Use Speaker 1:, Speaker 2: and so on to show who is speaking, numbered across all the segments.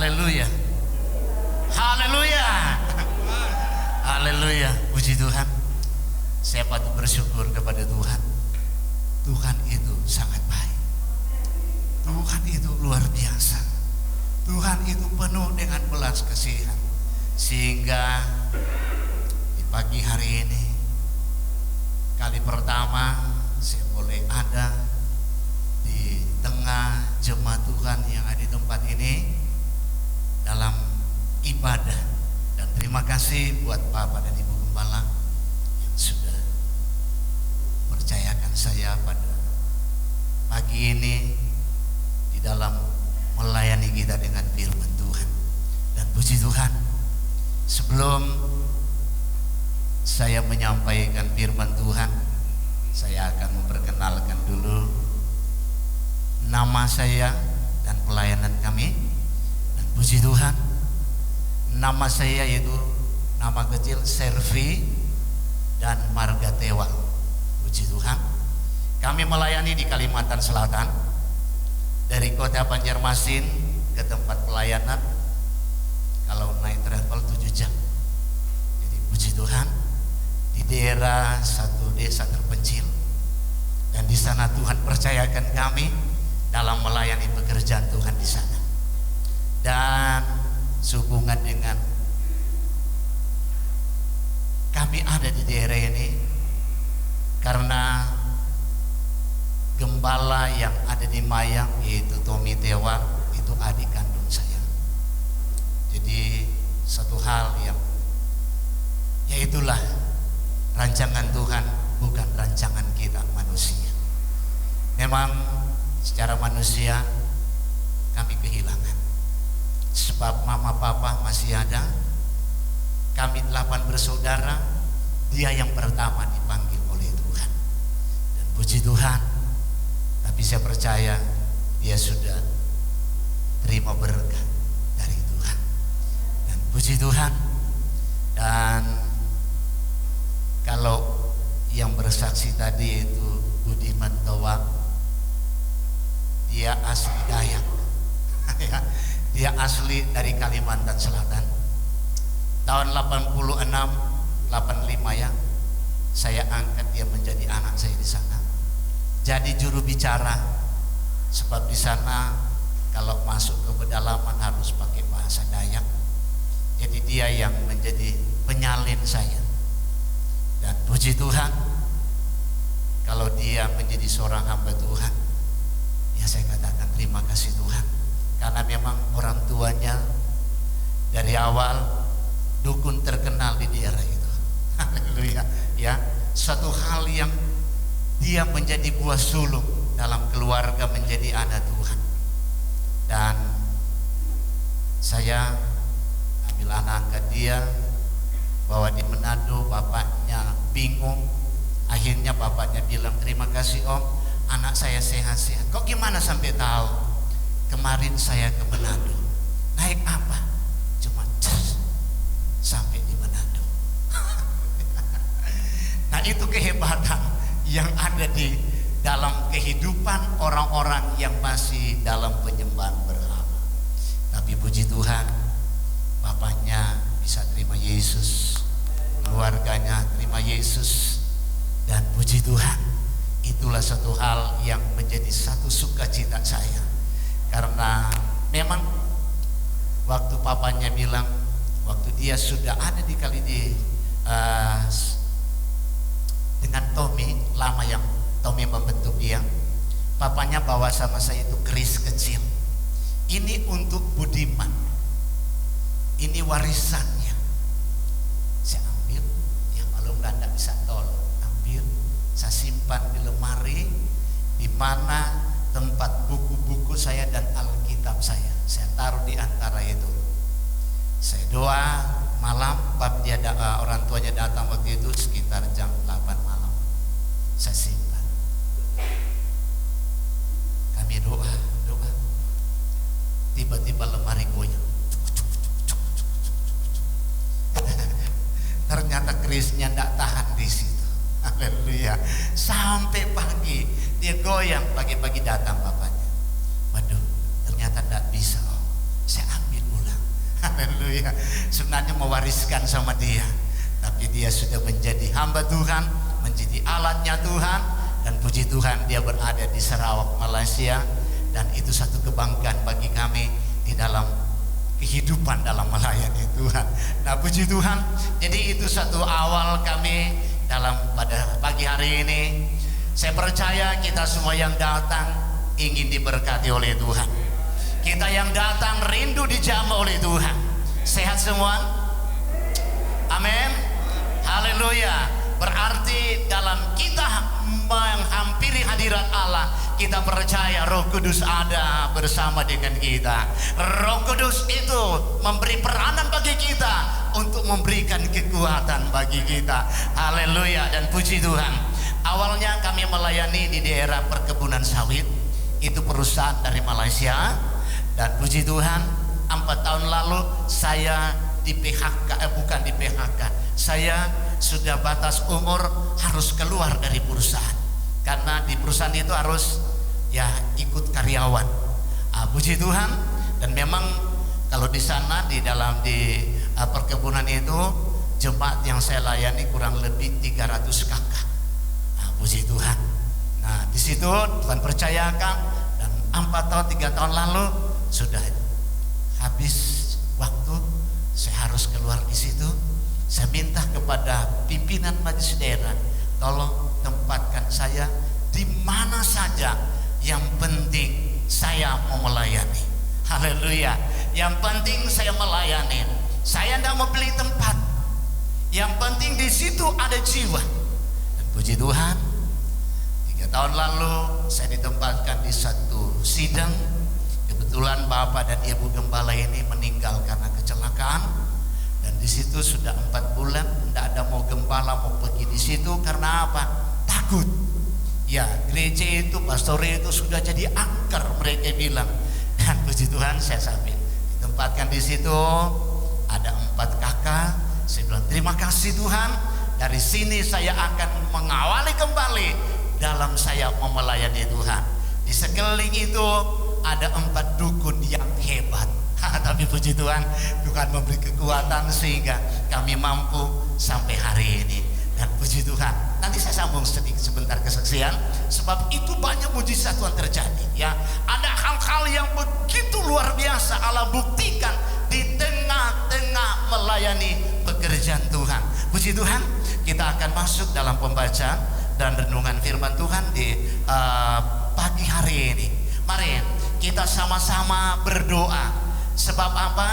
Speaker 1: Haleluya. Haleluya. Haleluya. Puji Tuhan. Saya patut bersyukur kepada Tuhan. Tuhan itu sangat baik. Tuhan itu luar biasa. Tuhan itu penuh dengan belas kasihan. Sehingga di pagi hari ini kali pertama saya boleh ada di tengah jemaat Tuhan yang ada di tempat ini dalam ibadah. Dan terima kasih buat Bapak dan Ibu Gembala yang sudah percayakan saya pada pagi ini di dalam melayani kita dengan firman Tuhan. Dan puji Tuhan, sebelum saya menyampaikan firman Tuhan, saya akan memperkenalkan dulu nama saya dan pelayanan kami. Dan puji Tuhan, nama saya itu nama kecil Servi dan Marga Tewal. Puji Tuhan, kami melayani di Kalimantan Selatan, dari kota Banjarmasin ke tempat pelayanan kalau naik travel 7 jam. Jadi puji Tuhan, di daerah satu desa terpencil, dan di sana Tuhan percayakan kami dalam melayani pekerjaan Tuhan di sana. Dan sehubungan dengan kami ada di daerah ini karena gembala yang ada di Mayang, yaitu Tommy Tewal, itu adik kandung saya. Jadi satu hal yang yaitulah rancangan Tuhan, bukan rancangan kita manusia. Memang secara manusia kami kehilangan, sebab mama papa masih ada. Kami 8 bersaudara, dia yang pertama dipanggil oleh Tuhan. Dan puji Tuhan, tapi saya percaya dia sudah terima berkat dari Tuhan. Dan puji Tuhan. Dan kalau yang bersaksi tadi itu Budiman Towa, dia asli Dayak. Dia asli dari Kalimantan Selatan. Tahun 86, 85 ya, saya angkat dia menjadi anak saya di sana. Jadi juru bicara, sebab di sana kalau masuk ke pedalaman harus pakai bahasa Dayak. Jadi dia yang menjadi penyalin saya. Dan puji Tuhan, kalau dia menjadi seorang hamba Tuhan, ya saya katakan terima kasih Tuhan. Karena memang orang tuanya dari awal dukun terkenal di daerah itu. Haleluya. Ya, satu hal yang dia menjadi buah sulung dalam keluarga menjadi anak Tuhan. Dan saya ambil anak angkat dia, bawa di Manado. Bapaknya bingung. Akhirnya bapaknya bilang, terima kasih Om, anak saya sehat-sehat. Kok gimana sampai tahu? Kemarin saya ke Manado. Naik apa? Cuma sampai di Manado. Nah, itu kehebatan yang ada di dalam kehidupan orang-orang yang masih dalam penyembahan berhala. Tapi puji Tuhan, bapaknya bisa terima Yesus, keluarganya terima Yesus. Dan puji Tuhan, itulah satu hal yang menjadi satu sukacita saya. Karena memang waktu papanya bilang, waktu dia sudah ada di dengan Tommy, lama yang Tommy membentuk dia, papanya bawa sama saya itu keris kecil. Ini untuk Budiman, ini warisannya. Saya ambil, ya maklum kan tidak bisa tolong. Ambil, saya simpan di lemari, di mana tempat buku-buku saya dan Alkitab saya. Saya taruh di antara itu. Saya doa malam, dia orang tuanya datang waktu itu sekitar jam 8 malam. Saya simpan. Kami doa. Tiba-tiba lemari goyang. Ternyata kerisnya tidak tahan di situ. Haleluya. Sampai pagi dia goyang. Pagi-pagi datang bapaknya. Waduh, ternyata tidak bisa. Saya ambil Haleluya. Sebenarnya mewariskan sama dia, tapi dia sudah menjadi hamba Tuhan, menjadi alatnya Tuhan. Dan puji Tuhan dia berada di Sarawak, Malaysia. Dan itu satu kebanggaan bagi kami di dalam kehidupan dalam melayani Tuhan. Nah puji Tuhan, jadi itu satu awal kami dalam pada pagi hari ini. Saya percaya kita semua yang datang ingin diberkati oleh Tuhan. Kita yang datang rindu dijamah oleh Tuhan. Sehat semua? Amin. Haleluya. Berarti dalam kita menghampiri hadirat Allah, kita percaya Roh Kudus ada bersama dengan kita. Roh Kudus itu memberi peranan bagi kita untuk memberikan kekuatan bagi kita. Haleluya dan puji Tuhan. Awalnya kami melayani di daerah perkebunan sawit. Itu perusahaan dari Malaysia. Dan puji Tuhan, 4 tahun lalu saya di PHK, bukan di PHK. Saya sudah batas umur harus keluar dari perusahaan. Karena di perusahaan itu harus ya ikut karyawan. Puji Tuhan. Dan memang kalau di sana di dalam perkebunan itu jemaat yang saya layani kurang lebih 300 kakak. Puji Tuhan. Nah di situ Tuhan percayakan, dan 3 tahun lalu sudah habis waktu, saya harus keluar di situ. Saya minta kepada pimpinan majelis daerah, tolong tempatkan saya di mana saja, yang penting saya mau melayani. Haleluya. Yang penting saya melayani. Saya tidak mau beli tempat. Yang penting di situ ada jiwa. Dan puji Tuhan, 3 tahun lalu saya ditempatkan di satu sidang. Kebetulan Bapak dan Ibu Gembala ini meninggal karena kecelakaan. Dan di situ sudah 4 bulan, tidak ada mau gembala mau pergi di situ. Karena apa? Takut. Ya, gereja itu, pastor itu sudah jadi angker, mereka bilang. Dan puji Tuhan, saya sampai ditempatkan di situ. Ada 4 kakak. Saya bilang terima kasih Tuhan. Dari sini saya akan mengawali kembali dalam saya mau melayani Tuhan. Di sekeliling itu ada 4 dukun yang hebat. Tapi puji Tuhan, Tuhan memberi kekuatan sehingga kami mampu sampai hari ini. Dan puji Tuhan, nanti saya sambung sedikit sebentar kesaksian, sebab itu banyak mujizat Tuhan terjadi. Ya, ada hal-hal yang begitu luar biasa Allah buktikan di tengah-tengah melayani pekerjaan Tuhan. Puji Tuhan, kita akan masuk dalam pembacaan dan renungan firman Tuhan di pagi hari ini. Mari kita sama-sama berdoa. Sebab apa?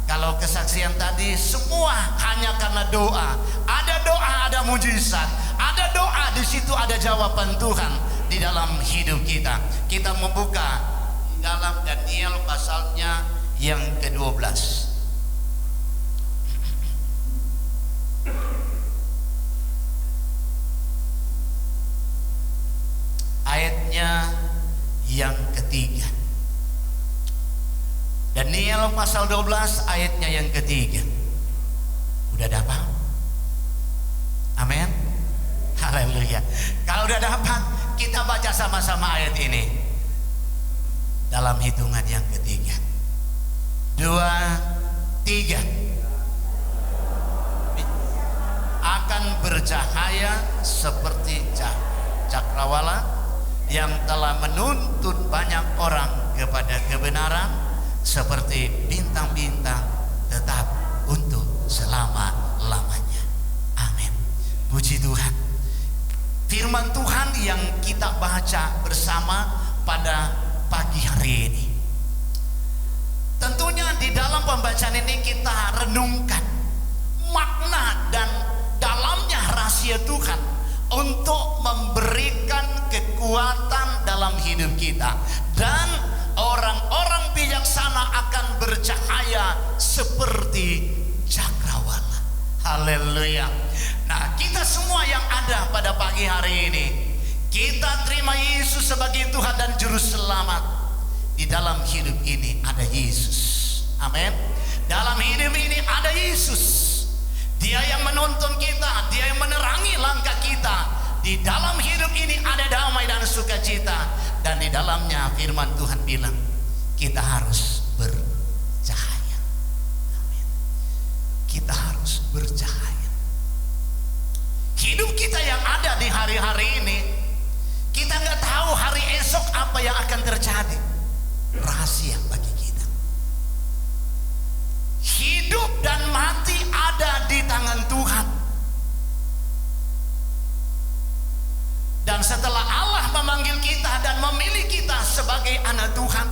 Speaker 1: Kalau kesaksian tadi semua hanya karena doa. Ada doa, ada mujizat. Ada doa, di situ ada jawaban Tuhan di dalam hidup kita. Kita membuka di dalam Daniel pasalnya yang ke-12. Ayatnya yang ketiga. Daniel pasal 12 ayatnya yang ketiga. Udah dapat? Amin. Haleluya. Kalau udah dapat, kita baca sama-sama ayat ini dalam hitungan yang ketiga. 2, 3. Akan bercahaya seperti cakrawala yang telah menuntun banyak orang kepada kebenaran, seperti bintang-bintang tetap untuk selama-lamanya. Amin. Puji Tuhan. Firman Tuhan yang kita baca bersama pada pagi hari ini. Tentunya di dalam pembacaan ini kita renungkan makna dan dalamnya rahasia Tuhan untuk memberikan kekuatan dalam hidup kita. Dan orang-orang bijaksana akan bercahaya seperti cakrawala. Haleluya. Nah, kita semua yang ada pada pagi hari ini, kita terima Yesus sebagai Tuhan dan Juru Selamat. Di dalam hidup ini ada Yesus. Amin. Dalam hidup ini ada Yesus. Dia yang menuntun kita, dia yang menerangi langkah kita. Di dalam hidup ini ada damai dan sukacita. Dan di dalamnya firman Tuhan bilang kita harus bercahaya. kita harus bercahaya. Hidup kita yang ada di hari-hari ini, kita nggak tahu hari esok apa yang akan terjadi. Rahasia bagi kita. Hidup dan mati ada di tangan Tuhan. Dan setelah Allah memanggil kita dan memilih kita sebagai anak Tuhan,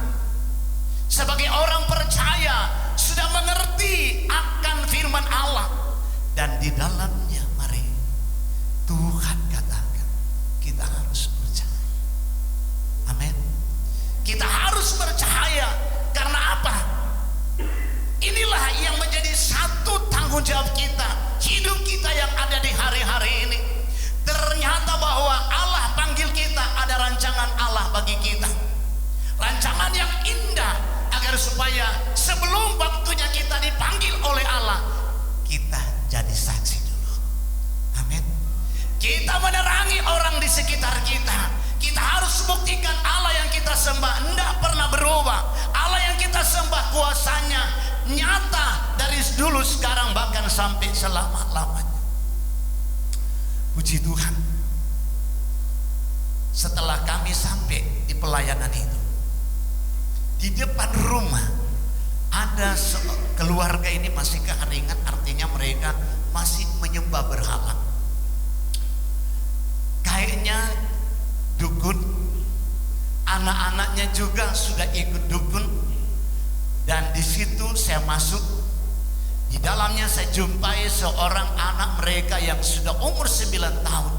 Speaker 1: sebagai orang percaya, sudah mengerti akan firman Allah, dan di dalamnya mari Tuhan katakan kita harus percaya. Amin. Kita harus percaya. Karena apa? Inilah yang menjadi satu tanggung jawab kita, hidup kita yang ada di hari-hari ini. Ternyata bahwa Allah panggil kita, ada rancangan Allah bagi kita, rancangan yang indah, agar supaya sebelum waktunya kita dipanggil oleh Allah, kita jadi saksi dulu. Amin. Kita menerangi orang di sekitar kita. Kita harus buktikan Allah yang kita sembah tidak pernah berubah. Allah yang kita sembah kuasanya nyata dari dulu, sekarang, bahkan sampai selama-lamanya. Puji Tuhan. Setelah kami sampai di pelayanan itu, di depan rumah ada keluarga ini masih keheringan, artinya mereka masih menyembah berhala. Kayaknya dukun, anak-anaknya juga sudah ikut dukun. Dan di situ saya masuk, di dalamnya saya jumpai seorang anak mereka yang sudah umur 9 tahun,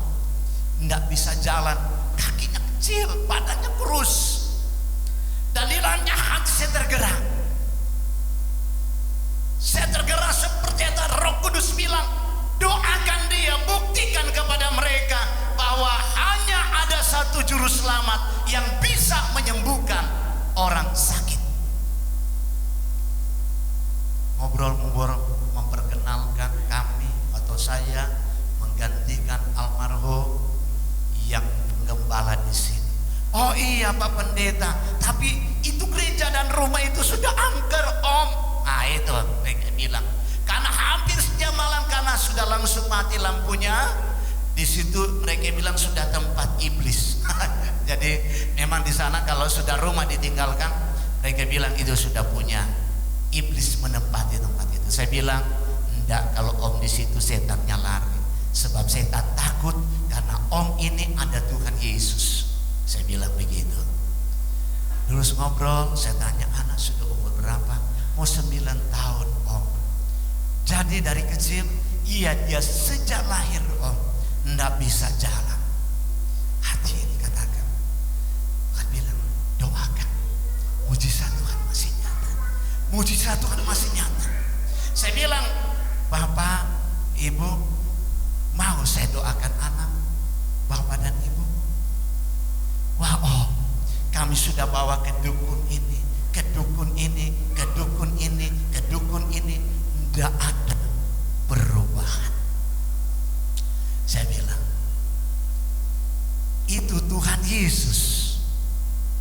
Speaker 1: tidak bisa jalan, kakinya kecil, badannya kurus, dan di dalamnya hati saya tergerak. Saya tergerak seperti itu. Roh Kudus bilang, doakan dia, buktikan kepada mereka bahwa hanya ada satu juru selamat yang bisa menyembuhkan orang sakit. Ngobrol-ngobrol, memperkenalkan kami atau saya menggantikan almarhum yang gembala di sini. Oh iya Pak Pendeta, tapi itu gereja dan rumah itu sudah angker Om. Nah itu mereka bilang, karena hampir sejam malam, karena sudah langsung mati lampunya. Di situ mereka bilang sudah tempat iblis. Jadi memang di sana kalau sudah rumah ditinggalkan, mereka bilang itu sudah punya iblis menempati tempat itu. Saya bilang, enggak, kalau Om di situ setannya lari. Sebab setan takut karena Om ini ada Tuhan Yesus. Saya bilang begitu. Terus ngobrol, saya tanya, anak sudah umur berapa? Mau 9 tahun Om. Jadi dari kecil, iya dia sejak lahir Om, enggak bisa jalan. Hati ini katakan, Tuhan bilang, doakan, mujizat Tuhan masih nyata. Mujizat Tuhan masih nyata. Saya bilang, Bapak, Ibu, mau saya doakan anak Bapak dan Ibu? Wah Om, kami sudah bawa ke dukun ini, ke dukun ini, ke dukun ini, ke dukun ini, tidak ada perubahan. Saya bilang, itu Tuhan Yesus,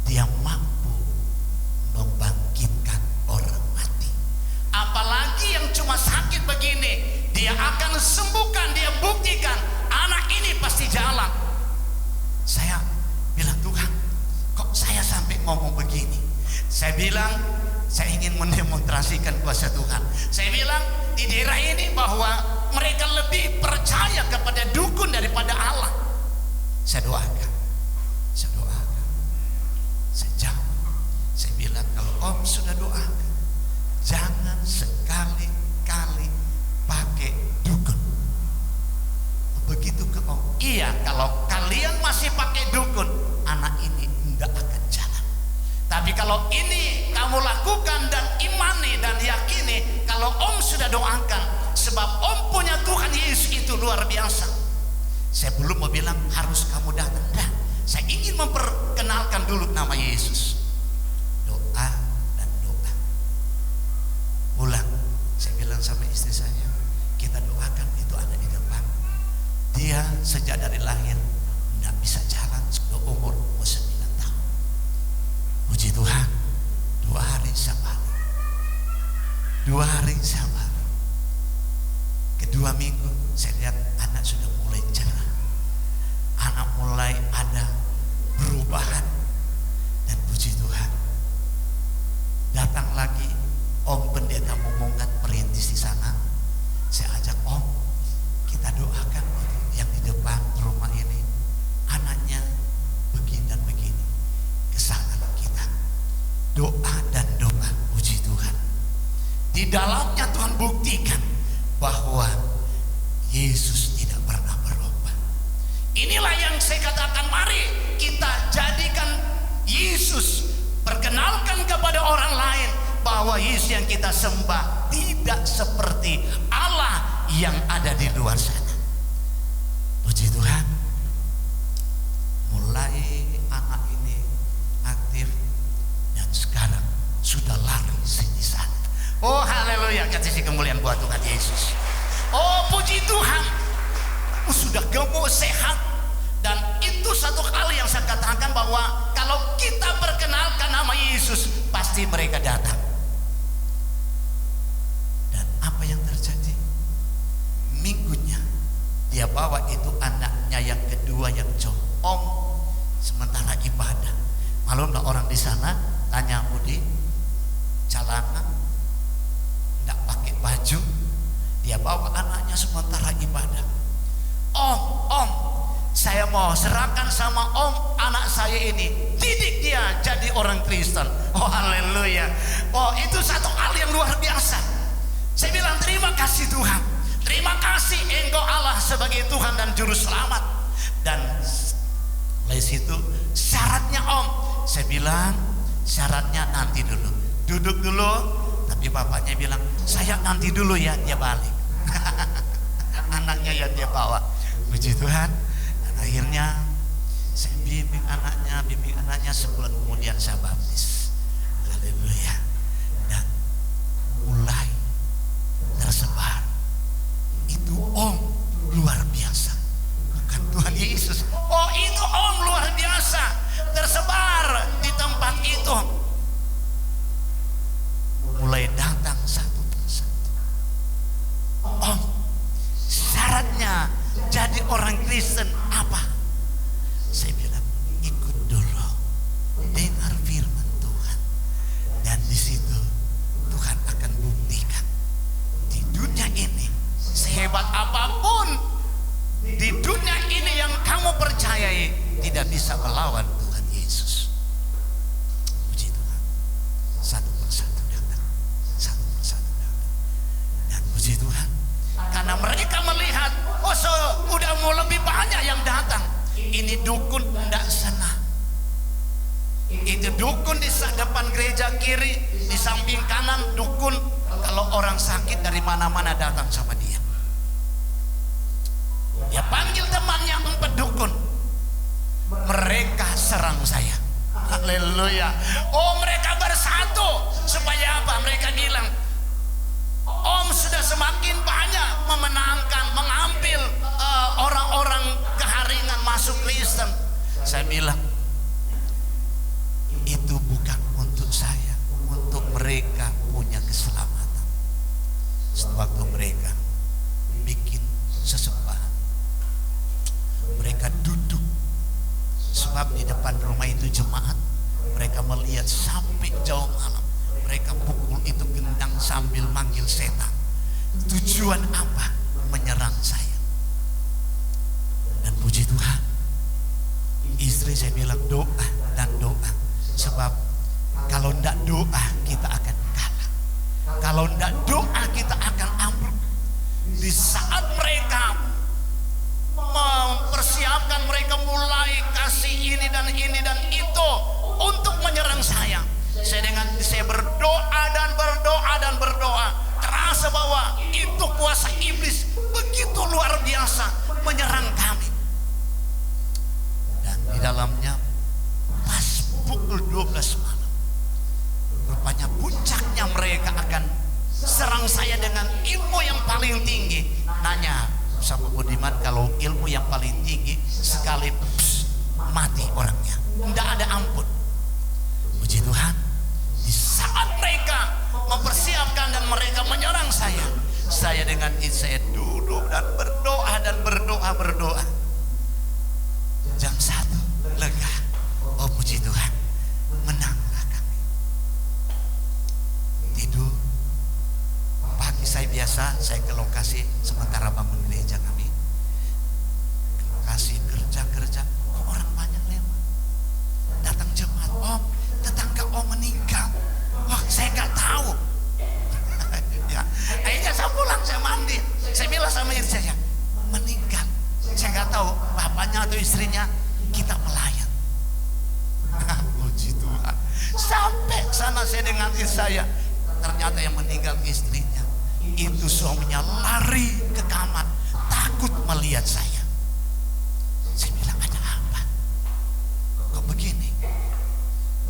Speaker 1: dia mampu membangkitkan orang mati. Apalagi yang cuma sakit begini, dia akan sembuhkan, dia buktikan anak ini pasti jalan. Saya bilang, Tuhan, kok saya sampai ngomong begini? Saya bilang, saya ingin mendemonstrasikan kuasa Tuhan. Saya bilang di daerah ini bahwa mereka lebih percaya kepada dukun daripada Allah. Saya doakan, saya jawab. Saya bilang, kalau Om sudah doakan, jangan sekali-kali pakai dukun. Begitu ke Om, iya, kalau kalian masih pakai dukun, anak ini tidak akan jalan. Tapi kalau ini kamu lakukan dan imani dan yakini, kalau Om sudah doakan, sebab Om punya Tuhan Yesus itu luar biasa. Saya belum mau bilang harus kamu datang, nah, saya ingin memperkenalkan dulu nama Yesus. Doa dan doa. Pulang, saya bilang sama istri saya, kita doakan, itu ada di depan. Dia sejak dari lahir tidak bisa jalan, sudah umur 9 tahun. Puji Tuhan, 2 hari sabar. dalamnya Tuhan buktikan bahwa Yesus tidak pernah berubah. Inilah yang saya katakan, mari kita jadikan Yesus, perkenalkan kepada orang lain bahwa Yesus yang kita sembah tidak seperti Allah yang ada di luar sana. Puji Tuhan, mulai anak ini aktif dan sekarang sudah lari sini sana. Oh haleluya, kasih kemuliaan buat Tuhan Yesus. Oh puji Tuhan, sudah gemuk sehat. Dan itu satu hal yang saya katakan bahwa kalau kita perkenalkan nama Yesus, pasti mereka datang. Dan apa yang terjadi? Minggunya dia bawa itu anaknya yang kedua yang jongkong sementara ibadah. Malu nggak orang di sana tanya Budi, celana nggak pakai baju, dia bawa anaknya sementara ibadah. Om, saya mau serahkan sama Om anak saya ini, didik dia jadi orang Kristen. Oh haleluya. Oh itu satu hal yang luar biasa. Saya bilang terima kasih Tuhan, terima kasih Engkau Allah sebagai Tuhan dan Juru Selamat. Dan mulai situ syaratnya Om, saya bilang syaratnya nanti dulu, duduk dulu. Tapi bapaknya bilang saya nanti dulu ya, dia balik. Anaknya yang dia bawa. Puji Tuhan. Dan akhirnya saya bimbing anaknya, sebulan kemudian saya baptis. Haleluya. Dan mulai tersebar. Itu Om luar biasa, bukan Tuhan Yesus. Oh itu Om luar biasa, tersebar di tempat itu. Mulai datang satu persatu. Om, syaratnya jadi orang Kristen apa? Saya bilang ikut dulu, dengar firman Tuhan, dan di situ Tuhan akan buktikan. Di dunia ini sehebat apapun, di dunia ini yang kamu percayai tidak bisa melawan Tuhan Yesus. Puji Tuhan. Satu persatu datang, satu persatu datang. Dan puji Tuhan, karena mereka melihat, oh udah mau lebih banyak yang datang. Ini dukun tidak senang. Itu dukun di depan gereja kiri, di samping kanan dukun. Kalau orang sakit dari mana-mana datang sama dia. Dia panggil temannya 4 dukun. Mereka serang saya. Haleluya. Oh mereka bersatu. Supaya apa? Mereka bilang, Om sudah semakin banyak memenangkan, mengambil orang-orang keharingan masuk Kristen. Saya bilang, itu bukan untuk saya, untuk mereka punya keselamatan. Sewaktu mereka bikin sesembahan, mereka duduk, sebab di depan rumah itu jemaat. Mereka melihat sampai jauh malam. Mereka pukul itu gendang sambil manggil setan. Tujuan apa? Menyerang saya. Dan puji Tuhan, istri saya bilang doa dan doa. Sebab kalau tidak doa kita akan kalah. Kalau tidak doa kita akan ambruk. Di saat mereka mempersiapkan, mereka mulai kasih ini dan itu untuk menyerang saya. Saya berdoa dan berdoa, terasa bahwa itu kuasa iblis begitu luar biasa menyerang kami. Dan di dalamnya pas pukul 12 malam, rupanya puncaknya mereka akan serang saya dengan ilmu yang paling tinggi. Nanya sama Budiman, kalau ilmu yang paling tinggi sekali mati orangnya, tidak ada ampun. Puji Tuhan, di saat mereka mempersiapkan dan mereka menyerang saya dengan saya duduk dan berdoa. Jam 1 lega. Oh puji Tuhan, menanglah kami. Tidur. Pagi saya biasa, saya ke lokasi sementara bangun gereja kami. Ke lokasi kerja. Oh, orang banyak lewat. Datang jemaat, Om, tetangga Om meninggal. Wah, saya nggak tahu. saya dengan istri saya. Ternyata yang meninggal istrinya. Itu suaminya lari ke kamar, takut melihat saya. Saya bilang, ada apa? Kok begini?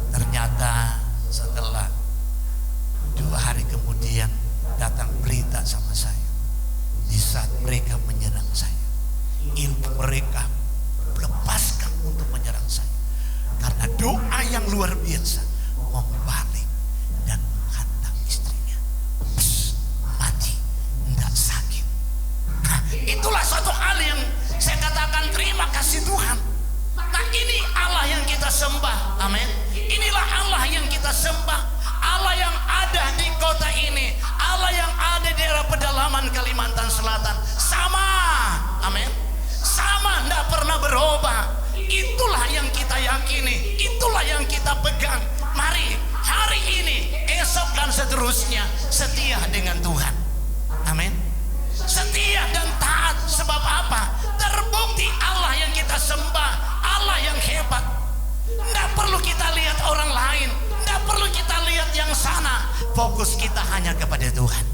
Speaker 1: Ternyata setelah 2 hari kemudian datang berita sama saya. Di saat mereka menyerang saya, ilmu mereka lepaskan untuk menyerang saya. Karena doa yang luar biasa, membalik dan menghantam istrinya. Mati, tidak sakit. Nah, itulah satu hal yang saya katakan terima kasih Tuhan. Nah, ini Allah yang kita sembah. Amin. Inilah Allah yang kita sembah. Allah yang ada di kota ini, Allah yang ada di daerah pedalaman Kalimantan Selatan, sama. Amin. Sama, tidak pernah berubah. Itulah yang kita yakini, itulah yang kita pegang. Mari hari ini, esok dan seterusnya setia dengan Tuhan. Amin. Setia dan taat. Sebab apa? Terbukti Allah yang kita sembah, Allah yang hebat. Tidak perlu kita lihat orang lain, tidak perlu kita lihat yang sana. Fokus kita hanya kepada Tuhan.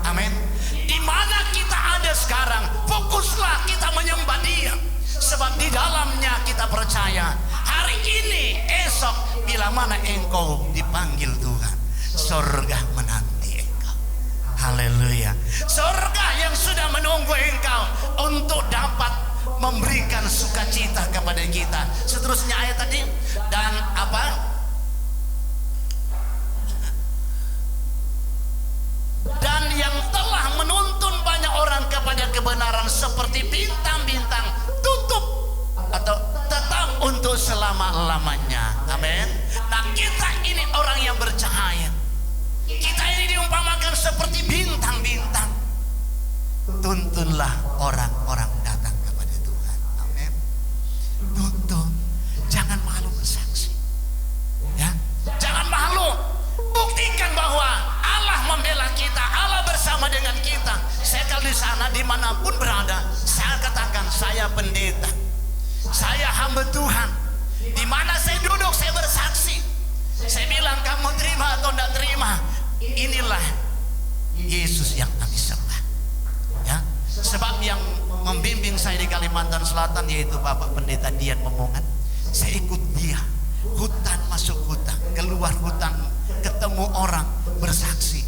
Speaker 1: Amin. Di mana kita ada sekarang, fokuslah kita menyembah Dia. Sebab di dalamnya kita percaya, hari ini, esok, bila mana engkau dipanggil Tuhan, surga menanti engkau. Haleluya. Surga yang sudah menunggu engkau untuk dapat memberikan sukacita kepada kita. Seterusnya ayat tadi, dan apa? Dan yang telah menuntun banyak orang kepada kebenaran seperti bintang-bintang tutup atau tetap untuk selama-lamanya. Amin. Nah, kita ini orang yang bercahaya. Kita ini diumpamakan seperti bintang-bintang. Tuntunlah orang-orang datang kepada Tuhan. Amin. Tuntun. Jangan malu bersaksi. Ya, jangan malu. Buktikan bahwa Allah membela kita, Allah bersama dengan kita. Saya kalau di sana dimanapun berada, saya katakan saya pendeta, saya hamba Tuhan. Di mana saya duduk saya bersaksi. Saya bilang kamu terima atau tidak terima, inilah Yesus yang kami sembah. Ya, sebab yang membimbing saya di Kalimantan Selatan yaitu Bapak Pendeta Dian Momongan. Saya ikut dia, hutan masuk hutan, keluar hutan, ketemu orang bersaksi,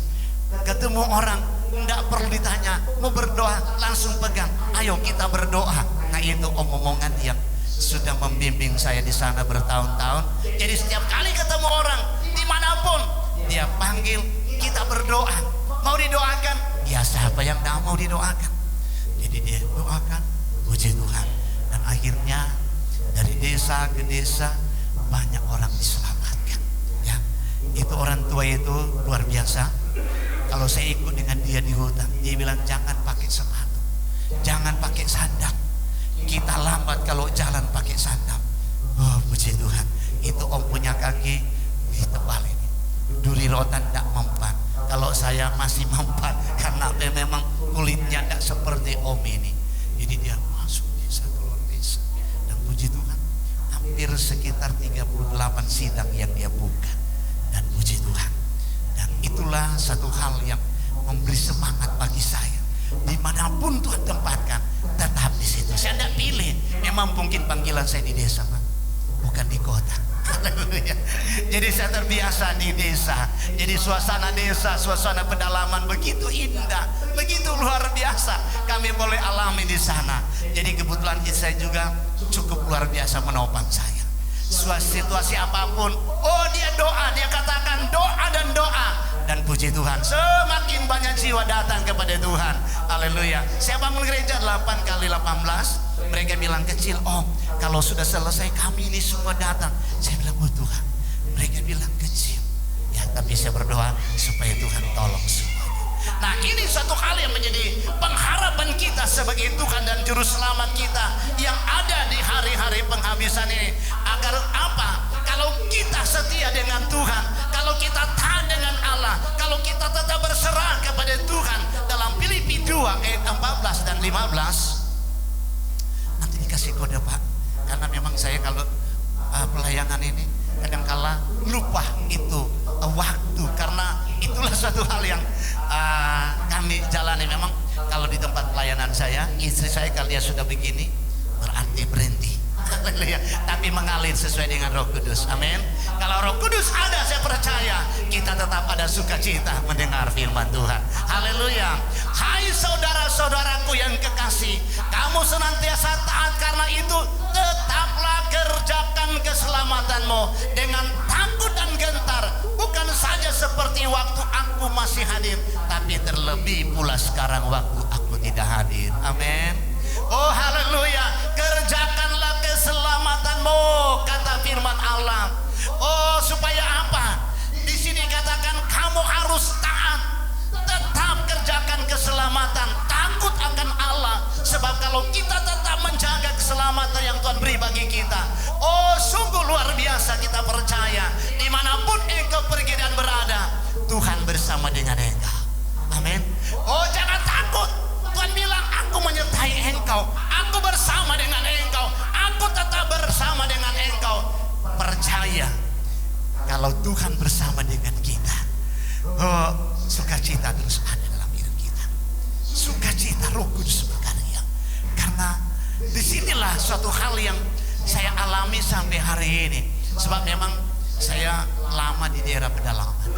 Speaker 1: ketemu orang tidak perlu ditanya mau berdoa langsung pegang, ayo kita berdoa. Nah, itu omongan yang sudah membimbing saya di sana bertahun-tahun. Jadi setiap kali ketemu orang dimanapun dia panggil, kita berdoa. Mau didoakan? Ya, siapa yang tidak mau didoakan? Jadi dia doakan, puji Tuhan. Dan akhirnya dari desa ke desa banyak orang diselamatkan. Ya, itu orang tua itu luar biasa. Kalau saya ikut dengan dia di hutan, dia bilang jangan pakai sepatu, jangan pakai sandal. Kita lambat kalau jalan pakai sandal. Oh, puji Tuhan. Itu om punya kaki tebal ini, duri rotan tidak mempan. Kalau saya masih mempan karena memang kulitnya tidak seperti om ini. Jadi dia masuk desa keluar desa. Dan puji Tuhan, hampir sekitar 38 sidang yang dia buka. Dan puji Tuhan. Dan itulah satu hal yang memberi semangat bagi saya. Dimanapun Tuhan tempatkan, tetap di situ. Saya tidak pilih. Memang mungkin panggilan saya di desa, Pak, bukan di kota. Haleluya. Jadi saya terbiasa di desa. Jadi suasana desa, suasana pedalaman begitu indah, begitu luar biasa. Kami boleh alami di sana. Jadi kebetulan saya juga cukup luar biasa menopang saya. Situasi apapun, oh dia doa, dia katakan doa dan doa. Dan puji Tuhan, semakin banyak jiwa datang kepada Tuhan. Haleluya. Saya bangun gereja 8 kali 18. Mereka bilang kecil, oh kalau sudah selesai kami ini semua datang. Saya bilang, oh Tuhan. Mereka bilang kecil. Ya, tapi saya berdoa supaya Tuhan tolong semuanya. Nah, ini satu hal yang menjadi pengharapan kita sebagai Tuhan dan Juru Selamat kita yang ada di hari-hari penghabisan ini. Agar apa? Kalau kita setia dengan Tuhan, kalau kita taat dengan Allah, kalau kita tetap berserah kepada Tuhan, dalam Filipi 2 ayat 14 dan 15, nanti dikasih kode Pak, karena memang saya kalau pelayanan ini kadangkala lupa itu waktu, karena itulah suatu hal yang kami jalani. Memang kalau di tempat pelayanan saya, istri saya kalau dia sudah begini berarti berhenti. Haleluya. Tapi mengalir sesuai dengan Roh Kudus. Amin. Kalau Roh Kudus ada, saya percaya kita tetap ada sukacita mendengar firman Tuhan. Haleluya. Hai saudara-saudaraku yang kekasih, kamu senantiasa taat, karena itu tetaplah kerjakan keselamatanmu dengan takut dan gentar, bukan saja seperti waktu aku masih hadir, tapi terlebih pula sekarang waktu aku tidak hadir. Amin. Oh haleluya. Kerjakanlah keselamatanmu, kata firman Allah. Oh, supaya apa? Di sini katakan kamu harus taat, tetap kerjakan keselamatan, takut akan Allah. Sebab kalau kita tetap menjaga keselamatan yang Tuhan beri bagi kita, oh sungguh luar biasa, kita percaya dimanapun engkau pergi dan berada, Tuhan bersama dengan engkau. Amin. Oh jangan takut. Tuhan bilang, aku menyertai engkau, aku bersama dengan engkau, aku tetap bersama dengan engkau. Percaya, kalau Tuhan bersama dengan kita, oh, sukacita terus ada dalam hidup kita. Sukacita, Roh Kudus berkarya. Karena disinilah suatu hal yang saya alami sampai hari ini. Sebab memang saya lama di daerah pedalaman,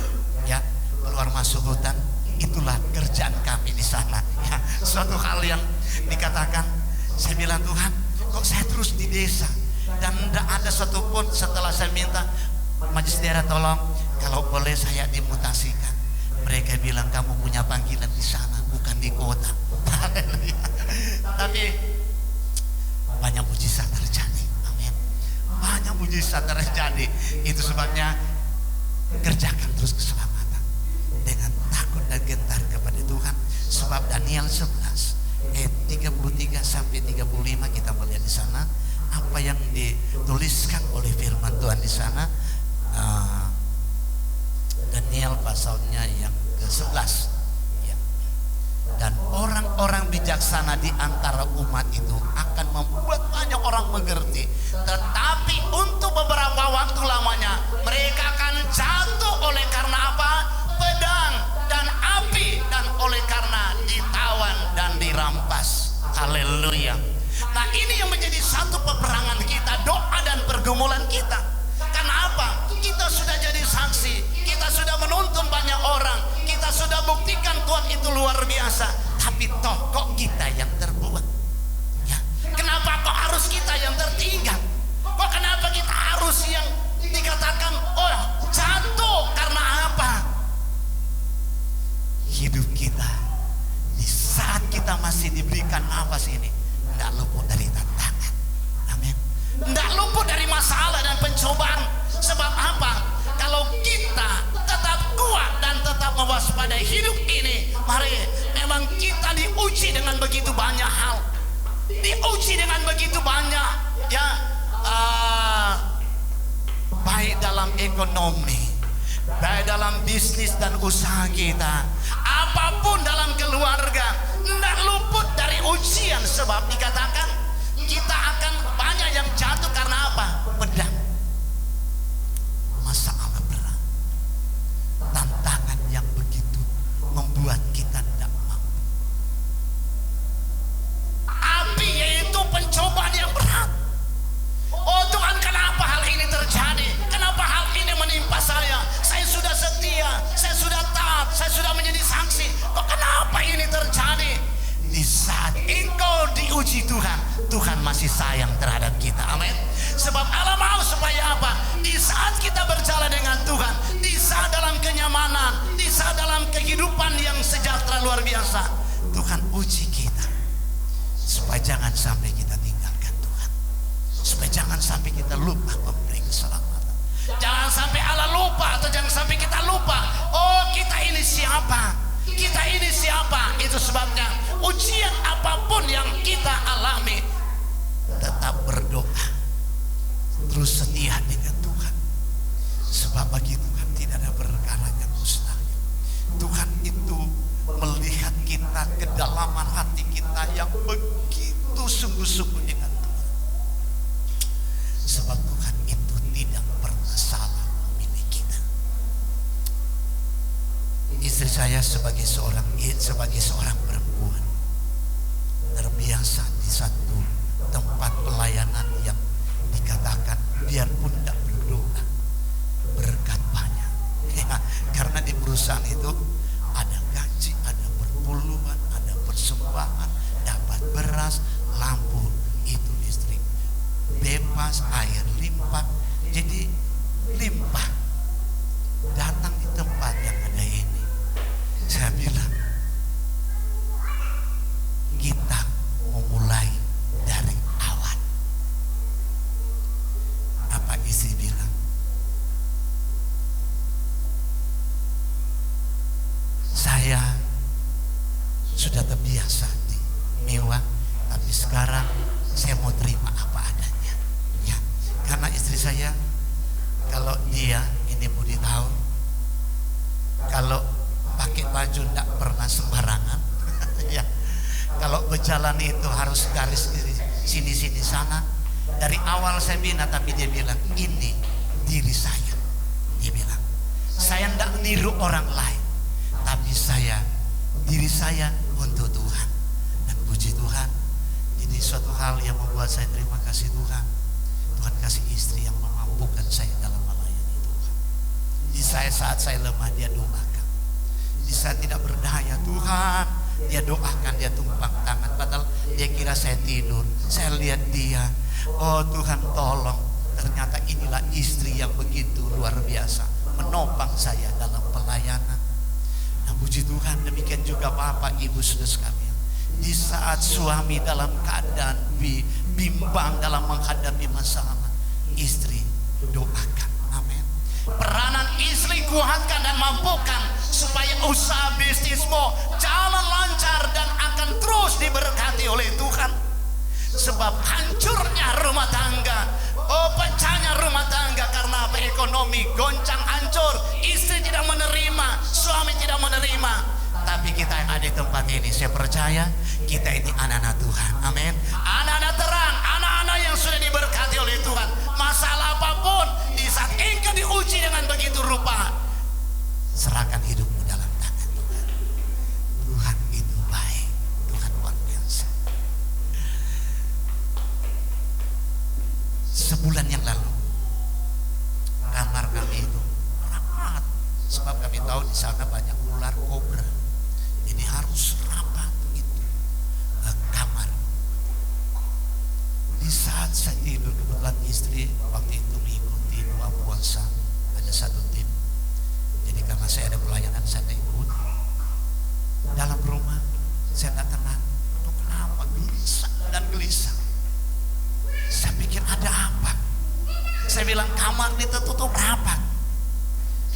Speaker 1: ya, keluar masuk hutan. Itulah kerjaan kami di sana, ya. Suatu hal yang dikatakan, saya bilang, Tuhan, kok saya terus di desa dan tidak ada satupun. Setelah saya minta majelis daerah, tolong kalau boleh saya dimutasikan, mereka bilang kamu punya panggilan di sana, bukan di kota. Tapi banyak mujizat terjadi. Amin. Banyak mujizat terjadi. Itu sebabnya kerjakan terus keselamatan dengan takut dan gentar kepada Tuhan. Sebab Daniel 11 ayat 33 sampai 35 kita melihat di sana apa yang dituliskan oleh firman Tuhan di sana. Daniel pasalnya yang ke-11, ya. Dan orang-orang bijaksana di antara umat itu akan membuat banyak orang mengerti, tetapi untuk beberapa waktu lamanya mereka akan jatuh oleh karena apa? Pedang dan api, dan oleh karena ditawan dan dirampas. Haleluya. Nah ini yang menjadi satu peperangan kita, doa dan pergumulan kita. Karena apa? Kita sudah jadi saksi, kita sudah menuntun banyak orang, kita sudah buktikan Tuhan itu luar biasa. Tapi toh kok kita yang terbuat, ya? Kenapa kok harus kita yang tertinggal? Kok kenapa kita harus yang dikatakan oh jatuh? Karena apa? Hidup kita di saat kita masih diberikan nafas ini tidak luput dari tantangan. Amin. Tidak luput dari masalah dan pencobaan. Sebab apa? Kalau kita tetap kuat dan tetap mewaspadai hidup ini, mari, memang kita diuji dengan begitu banyak hal, diuji dengan begitu banyak, ya, baik dalam ekonomi, baik dalam bisnis dan usaha kita, apapun dalam keluarga, tidak luput dari ujian. Sebab dikatakan kita akan banyak yang jatuh karena apa? Pedang, masalah berat, tantangan yang begitu membuat kita tidak mampu. Api, yaitu pencobaan yang berat. Oh Tuhan, kenapa hal ini terjadi? Kenapa hal ini menimpa saya? Saya sudah setia, saya sudah taat, saya sudah menjadi saksi. Kok kenapa ini terjadi? Di saat engkau diuji Tuhan, Tuhan masih sayang terhadap kita. Amin. Sebab Allah mau supaya apa? Di saat kita berjalan dengan Tuhan, di saat dalam kenyamanan, di saat dalam kehidupan yang sejahtera luar biasa, Tuhan uji kita supaya jangan sampai kita tinggalkan Tuhan, supaya jangan sampai kita lupa memberi keselamatan. Jangan sampai Allah lupa, atau jangan sampai kita lupa, oh kita ini siapa, kita ini siapa. Itu sebabnya ujian apapun yang kita alami, tetap berdoa, terus setia dengan Tuhan. Sebab bagi Tuhan tidak ada perkara yang mustahil. Tuhan itu melihat kita, kedalaman hati kita yang begitu sungguh-sungguh dengan Tuhan. Sebab Tuhan itu tidak pernah salah memilih kita. saya sebagai seorang perempuan terbiasa di satu tempat pelayanan yang dikatakan biarpun tidak berdoa berkat banyak ya, karena di perusahaan itu ada gaji, ada perpuluhan, ada persembahan, dapat beras, lampu itu listrik bebas, air limpah, jadi limpah datang di tempat yang ada ini. Saya bilang kita memulai dari awal. Apa istri bilang? Saya sudah terbiasa di mewah, tapi sekarang saya mau terima apa adanya. Ya, karena istri saya kalau dia ini Budi tahu, kalau pakai baju tidak pernah sembarangan. Ya, kalau berjalan itu harus garis sini sana. Dari awal saya bina, tapi dia bilang ini diri saya. Dia bilang saya tidak niru orang lain, tapi diri saya untuk Tuhan. Dan puji Tuhan, ini suatu hal yang membuat saya terima kasih Tuhan. Tuhan kasih istri yang memampukan saya dalam melayani Tuhan. Di saat saya lemah, dia doakan. Di saat tidak berdaya, Tuhan, dia doakan, dia tumpang tangan. Padahal dia kira saya tidur. Saya lihat dia, oh Tuhan tolong. Ternyata inilah istri yang begitu luar biasa, menopang saya dalam pelayanan. Nah puji Tuhan, demikian juga Bapak Ibu Saudara sekalian. Di saat suami dalam keadaan bimbang dalam menghadapi masalah, istri doakan. Amin. Peranan istri kuatkan dan mampukan supaya usaha bisnismu jalan lancar dan akan terus diberkati oleh Tuhan. Sebab hancurnya rumah tangga, pecahnya rumah tangga karena apa? Ekonomi goncang hancur, istri tidak menerima, suami tidak menerima. Tapi kita yang ada di tempat ini, saya percaya kita ini anak-anak Tuhan. Amin. Anak-anak terang, anak-anak yang sudah diberkati oleh Tuhan. Masalah apapun, di saat engkau diuji dengan begitu rupa, serahkan hidupmu dalam tangan Tuhan. Tuhan itu baik, Tuhan luar biasa. Sebulan yang lalu, kamar kami itu rapat, sebab kami tahu di sana banyak ular kobra. Jadi harus rapat itu kamar. Di saat saya tidur, kebetulan istri waktu itu mengikuti doa puasa, ada satu tim. Jadi karena saya ada pelayanan, saya ikut. Dalam rumah saya nggak tenang. Itu kenapa? Gelisah dan gelisah. Saya pikir ada apa? Saya bilang kamar ditutup rapat.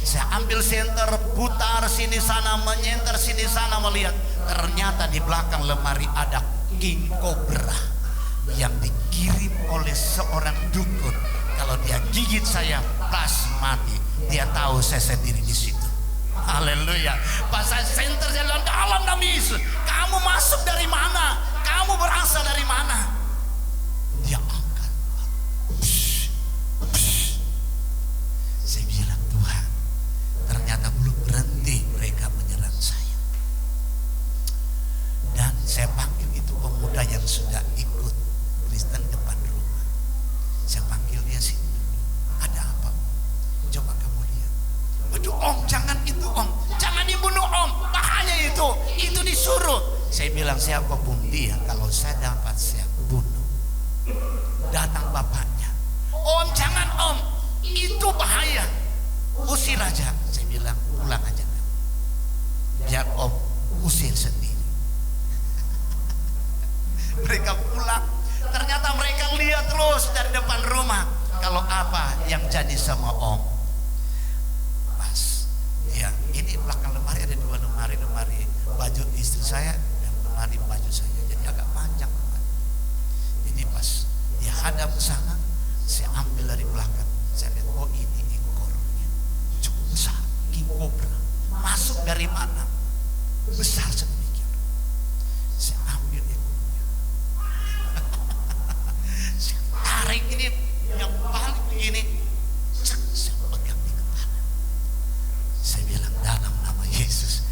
Speaker 1: Saya ambil senter, putar sini sana, menyenter sini sana, melihat ternyata di belakang lemari ada king cobra yang dikirim oleh seorang dukun. Kalau dia gigit saya pas mati, dia tahu saya sendiri di situ. Haleluya. Pas saya senter, saya bilang dalam nama Yesus, kamu masuk dari mana? Kamu berasal dari mana? Dia angkat. Saya bilang Tuhan, ternyata belum berhenti mereka menyerang saya. Dan saya panggil itu pemuda yang sudah ikut Kristen depan rumah. Saya panggil dia sini dulu. Ada apa? Coba kamu lihat. Waduh om, jangan itu om, jangan dibunuh om, bahaya itu disuruh. Saya bilang siapa pun dia, kalau saya dapat saya bunuh. Datang bapaknya, om jangan om, itu bahaya, usir aja. Saya bilang pulang aja, biar om usir sendiri. Mereka pulang, ternyata mereka lihat terus dari depan rumah kalau apa yang jadi sama om. Pas ya, ini belakang lemari ada dua lemari baju istri saya dan lemari baju saya, jadi agak panjang lemari. Jadi pas dia hadap ke sana, saya ambil dari belakang. Saya lihat, oh ini ekornya cukup besar, king cobra. Masuk dari mana? Besar sedemikian. Saya ambil ekornya. Saya tarik ini, yang balik begini. Cek, saya pegang di kepala. Saya bilang dalam nama Yesus,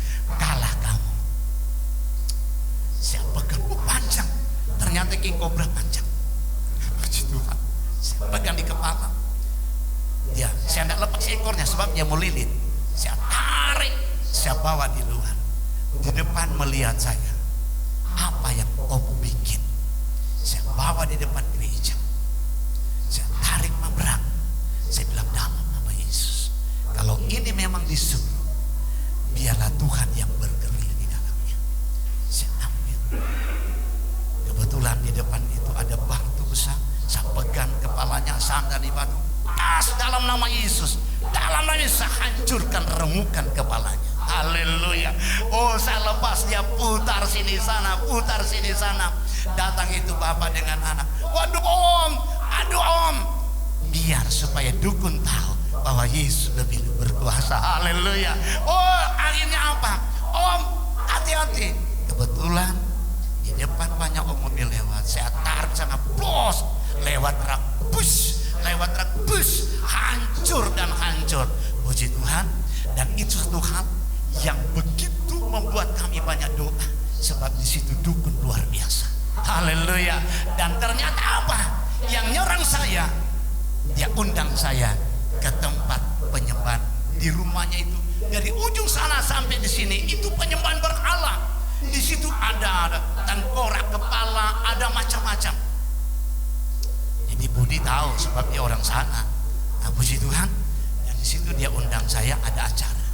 Speaker 1: soalnya sebab dia mau lilit. Saya tarik, saya bawa di luar. Di depan melihat saya, apa yang om bikin? Saya bawa di depan gereja. Saya tarik memberat. Saya bilang dalam nama Yesus, kalau ini memang disuruh, biarlah Tuhan yang bergerak di dalamnya. Saya ambil. Kebetulan di depan itu ada batu besar. Saya pegang kepalanya, sandar di batu. Tas dalam nama Yesus. Dalam nama Yesus saya hancurkan, remukan kepalanya. Haleluya. Oh, saya lepas, dia putar sini sana, putar sini sana. Datang itu bapak dengan anak. Waduh om, aduh om. Biar supaya dukun tahu bahwa Yesus lebih berkuasa. Haleluya. Oh, akhirnya apa? Om, hati-hati. Kebetulan di depan banyak mobil lewat. Saya tarik sana, bos. Lewat rak, bus. Lewat rak, bus. Hancur dan hancur. Puji Tuhan. Dan itu satu hal yang begitu membuat kami banyak doa. Sebab di situ dukun luar biasa. Haleluya. Dan ternyata apa? Yang nyerang saya, dia undang saya ke tempat penyembahan di rumahnya itu. Dari ujung sana sampai di sini itu penyembahan berhala. Di situ ada tengkorak kepala, ada macam-macam. Jadi Budi tahu sebab dia orang sana. Nah, puji Tuhan. Dan di situ dia undang saya, ada acara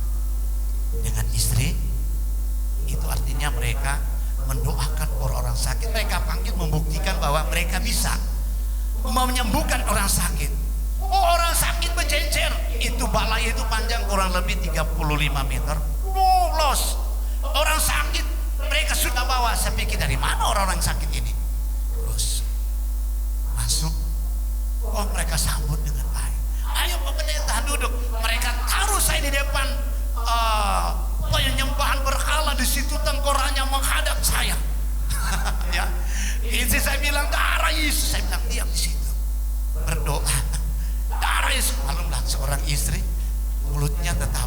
Speaker 1: dengan istri. Itu artinya mereka mendoakan orang-orang sakit. Mereka panggil membuktikan bahwa mereka bisa menyembuhkan orang sakit. Oh, orang sakit berjejer. Itu balai itu panjang kurang lebih 35 meter. Los. Orang sakit mereka sudah bawa. Saya pikir dari mana orang-orang sakit ini? Terus masuk. Oh, mereka sambut dengan baik. Ayo Pak Pendeta duduk. Mereka taruh saya di depan penyembahan berhala. Di situ tengkoraknya menghadap saya. Ya. Istri saya bilang darah Yesus. Saya bilang diam di situ. Berdoa. Darah Yesus. Malumlah seorang istri mulutnya tetap.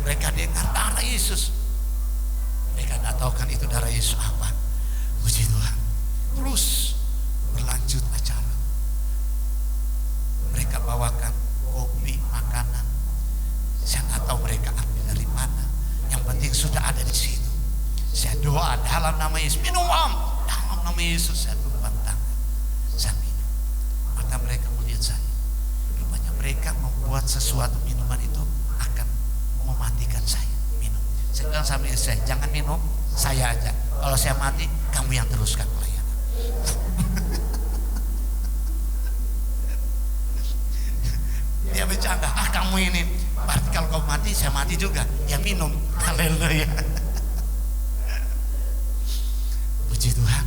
Speaker 1: Mereka dengar darah Yesus. Mereka tidak tahu kan itu darah Yesus apa. Puji Tuhan. Terus berlanjut acara. Mereka bawakan kopi, makanan. Saya nggak tahu mereka ambil dari mana. Yang penting sudah ada di situ. Saya doa dalam nama Yesus. Minum om. Dalam nama Yesus saya tumpah tangan. Saya minum. Mata mereka melihat saya. Rupanya mereka membuat sesuatu minuman itu akan mematikan saya. Minum. Saya bilang sama istri saya, jangan minum, saya aja. Kalau saya mati, kamu yang teruskan pelayanan. Dia bercanda, kamu ini. Berarti kalau kau mati, saya mati juga. Ya minum. Haleluya. Puji Tuhan.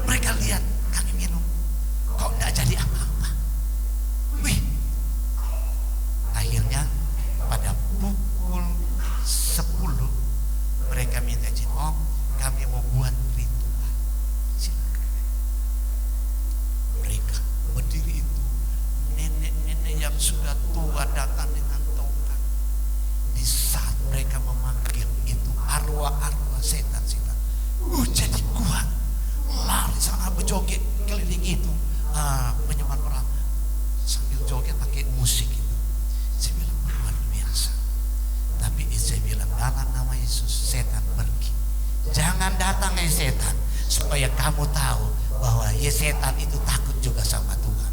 Speaker 1: Mereka lihat kami minum. Kok tidak jadi apa-apa. Wih. Akhirnya pada pukul 10 mereka minta izin, om kami mau buat ritual. Silakan. Mereka berdiri itu, nenek-nenek yang sudah tua datang dengan tongkat. Di saat mereka memanggil itu arwah-arwah setan-setan, jadi kuat, lari sana berjoget keliling itu penyembahan orang sambil joget pakai musik itu. Saya bilang luar biasa. Tapi saya bilang dalam nama Yesus setan pergi. Jangan datang setan, supaya kamu tahu bahwa setan itu takut juga sama Tuhan.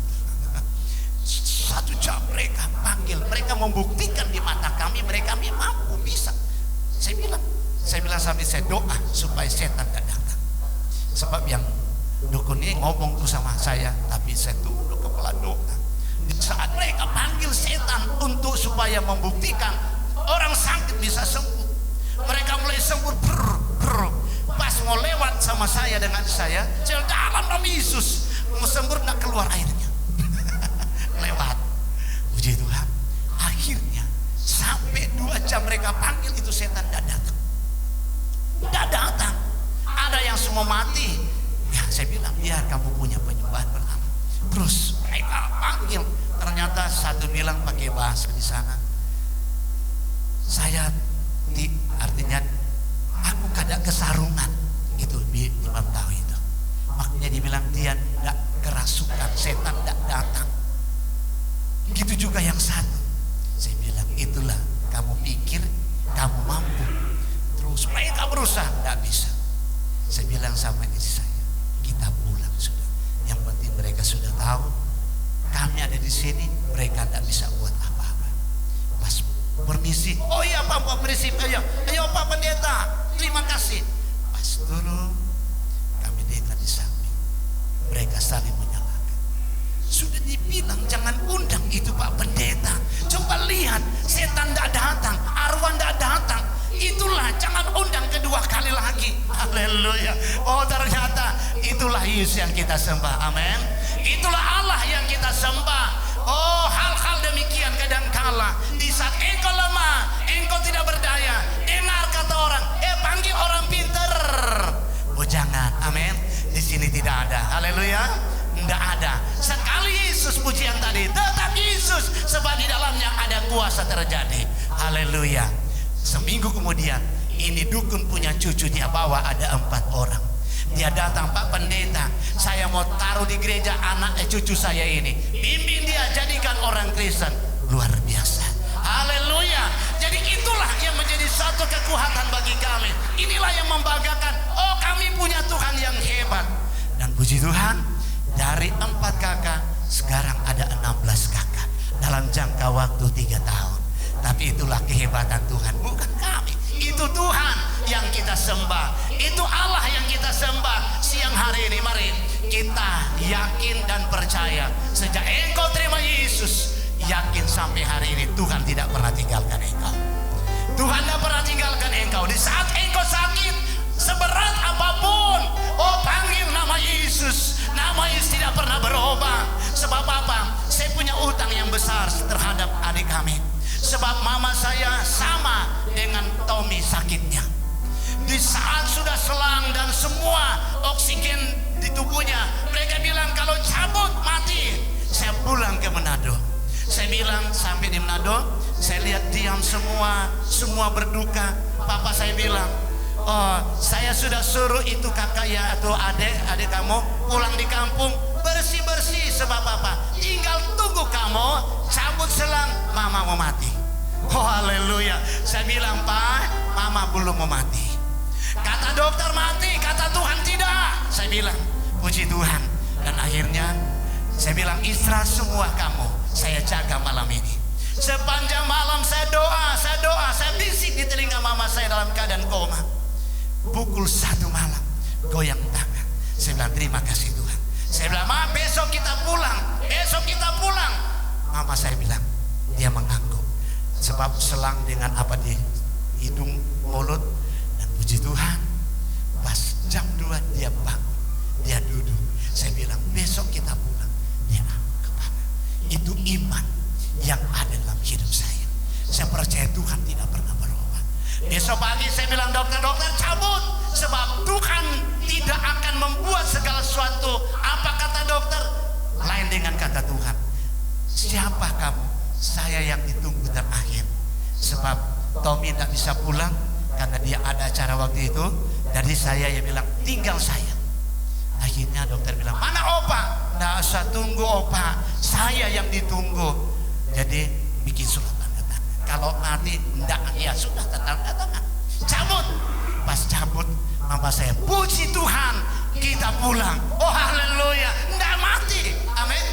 Speaker 1: 1 jam mereka panggil, mereka membuktikan di mata kami mereka mampu bisa. Saya bilang sampai saya doa supaya setan tidak datang. Sebab yang dukun ini ngomong tuh sama saya, tapi saya tunduk kepala doa. Di saat mereka panggil setan untuk supaya membuktikan orang sakit bisa sembuh, mereka mulai sembuh. Pas mau lewat sama saya dengan saya dalam nama Yesus mau sembuh, tidak keluar airnya. Lewat. Puji Tuhan. Akhirnya sampai 2 jam mereka panggil itu setan tidak datang. Tidak datang. Ada yang semua mati. Ya saya bilang biar kamu punya penyembahan pertama. Terus mereka panggil. Ternyata satu bilang pakai bahasa di sana. Saya artinya aku kada kesarungan itu di Imam tahu itu. Makanya dibilang dia tidak kerasukan, setan tidak datang. Begitu juga yang satu. Saya bilang kamu pikir kamu mampu. Terus mereka berusaha, tidak bisa. Saya bilang sama istri saya, kita pulang sudah. Yang penting mereka sudah tahu kami ada di sini, mereka tidak bisa buat apa-apa. Pas permisi, oh iya Pak permisi, ayo Pak Pendeta, terima kasih. Pas turun, kami dengar di samping, mereka saling menyalahkan. Sudah dibilang jangan undang itu Pak Pendeta. Coba lihat, setan tidak datang, arwah tidak datang. Itulah, jangan undang kedua kali lagi. Haleluya. Oh ternyata itulah Yesus yang kita sembah. Amin. Itulah Allah yang kita sembah. Oh hal-hal demikian kadangkala di saat engkau lemah, engkau tidak berdaya, dengar kata orang, panggil orang pinter. Oh jangan. Amin. Di sini tidak ada. Haleluya. Tidak ada. Sekali Yesus pujian tadi, tetap Yesus, sebab di dalamnya ada kuasa terjadi. Haleluya. Seminggu kemudian, ini dukun punya cucu, dia bawa ada 4 orang. Dia datang, Pak Pendeta, saya mau taruh di gereja anak cucu saya ini. Bimbing dia, jadikan orang Kristen. Luar biasa. Haleluya. Jadi itulah yang menjadi satu kekuatan bagi kami. Inilah yang membanggakan. Oh kami punya Tuhan yang hebat. Dan puji Tuhan, dari 4 kakak sekarang ada 16 kakak dalam jangka waktu 3 tahun. Tapi itulah kehebatan Tuhan, bukan kami. Itu Tuhan yang kita sembah, itu Allah yang kita sembah. Siang hari ini mari kita yakin dan percaya, sejak engkau terima Yesus, yakin sampai hari ini Tuhan tidak pernah tinggalkan engkau. Tuhan tidak pernah tinggalkan engkau. Di saat engkau sakit seberat apapun, oh panggil nama Yesus. Nama Yesus tidak pernah berubah. Sebab apa? Saya punya utang yang besar terhadap adik kami. Sebab mama saya sama dengan Tommy sakitnya. Di saat sudah selang dan semua oksigen di tubuhnya, mereka bilang kalau cabut mati. Saya pulang ke Manado. Saya bilang sampai di Manado, saya lihat diam semua berduka. Papa saya bilang, oh saya sudah suruh itu kakak ya atau adik kamu pulang di kampung bersih-bersih. Sebab apa? Tinggal tunggu kamu cabut selang, mama mau mati. Oh haleluya. Saya bilang, Pak, mama belum mau mati. Kata dokter mati, kata Tuhan tidak. Saya bilang, puji Tuhan. Dan akhirnya saya bilang, istirahat semua kamu, saya jaga malam ini. Sepanjang malam saya doa, saya bisik di telinga mama saya dalam keadaan koma. Pukul 1 malam, goyang tangan. Saya bilang, terima kasih Tuhan. Saya bilang, Ma, besok kita pulang. Mama saya bilang, dia mengangguk. Sebab selang dengan apa di hidung, mulut. Dan puji Tuhan, pas jam 2 dia bangun, dia duduk. Saya bilang, besok kita pulang. Dia angkat kepala. Itu iman yang ada dalam hidup saya. Saya percaya Tuhan tidak pernah berubah. Besok pagi saya bilang, dokter cabut. Sebab Tuhan tidak akan membuat segala sesuatu. Apa kata dokter? Lain dengan kata Tuhan. Siapa kamu? Saya yang ditunggu terakhir. Sebab Tommy tidak bisa pulang karena dia ada acara waktu itu. Jadi saya yang bilang, tinggal saya. Akhirnya dokter bilang, mana Opa? Nggak usah tunggu Opa, saya yang ditunggu. Jadi bikin surat tanda tangan. Kalau mati enggak, ya sudah tanda tangan. Cabut. Pas cabut, mama saya, puji Tuhan, kita pulang. Oh haleluya, enggak mati. Amin.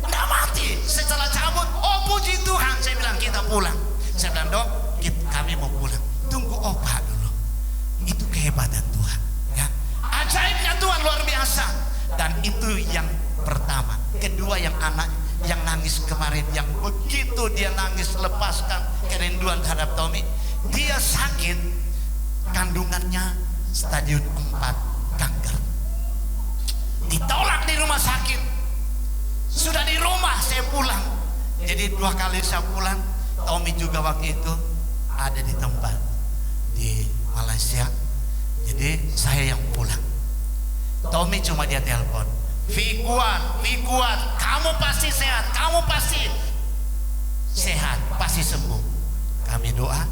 Speaker 1: Enggak mati. Setelah cabut, oh puji Tuhan. Saya bilang, kita pulang. Saya bilang, dok, kami mau pulang. Tunggu Opa dulu. Itu kehebatan Tuhan. Ya. Ajaibnya Tuhan luar biasa. Dan itu yang pertama. Kedua, yang anak yang nangis kemarin, yang begitu dia nangis lepaskan kerinduan terhadap Tommy. Dia sakit, kandungannya stadium 4 kanker. Ditolak di rumah sakit. Sudah di rumah saya pulang. Jadi 2 kali saya pulang. Tommy juga waktu itu ada di tempat di Malaysia. Jadi saya yang pulang. Tommy cuma dia telepon, Vi kuat, kamu pasti sehat, kamu pasti sehat, pasti sembuh. Kami doa.